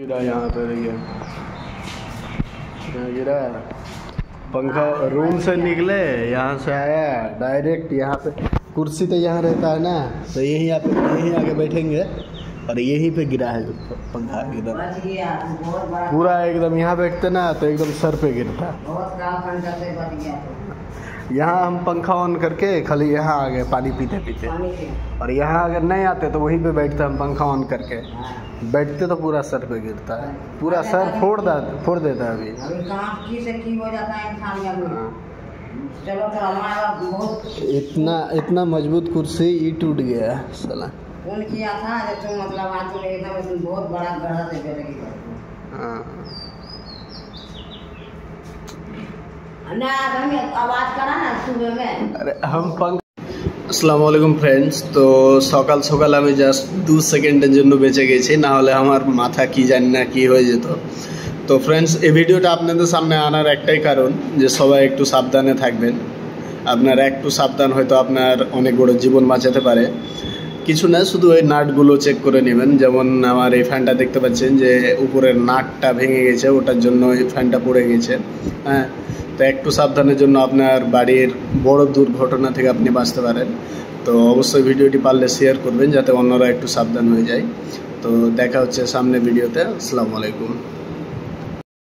गिरा यहाँ पे देखिए, यहाँ गिरा पंखा। रूम से निकले, यहाँ से आया डायरेक्ट यहाँ पे। कुर्सी तो यहाँ रहता है ना, तो यहीं आके बैठेंगे और यहीं पे गिरा है पंखा एकदम पूरा। एकदम यहाँ बैठते ना तो एकदम सर पे गिरता। यहाँ हम पंखा ऑन करके खाली यहाँ आ गए पानी पीते पीते, और यहाँ अगर नहीं आते तो वहीं पे बैठते हम पंखा ऑन करके। बैठते तो पूरा सर पे गिरता है, पूरा सर फोड़ देता है। अभी चलो तो हमारा बहुत इतना मजबूत कुर्सी ये टूट गया है साला। फोन किया था जब तुम मतलब आज तुम एकदम बहुत बड़ा गड्ढा से गिर गया। आवाज करा ना सुबह में। अरे हम আসসালামু আলাইকুম ফ্রেন্ডস। তো সকাল সকাল আমি জাস্ট 2 সেকেন্ডের জন্য বেঁচে গেছি, না হলে আমার মাথা কি জানি না কি হয়ে যেত। তো ফ্রেন্ডস, এই ভিডিওটা আপনাদের সামনে আনার একটাই কারণ যে সবাই একটু সাবধানে থাকবেন। আপনার একটু সাবধান হয়তো আপনার অনেক বড় জীবন বাঁচাতে পারে। কিছু না, শুধু ওই নাটগুলো চেক করে নেবেন। যেমন আমার এই ফ্যানটা দেখতে পাচ্ছেন যে উপরের নাটটা ভেঙে গেছে, ওটার জন্য এই ফ্যানটা পড়ে গেছে। হ্যাঁ, তো একটু সাবধানের জন্য আপনার বাড়ির বড় দুর্ঘটনা থেকে আপনি বাঁচতে পারেন। তো অবশ্যই ভিডিওটি পারলে শেয়ার করবেন যাতে অন্যরা একটু সাবধান হয়ে যায়। তো দেখা হচ্ছে সামনে ভিডিওতে। আসসালামু আলাইকুম।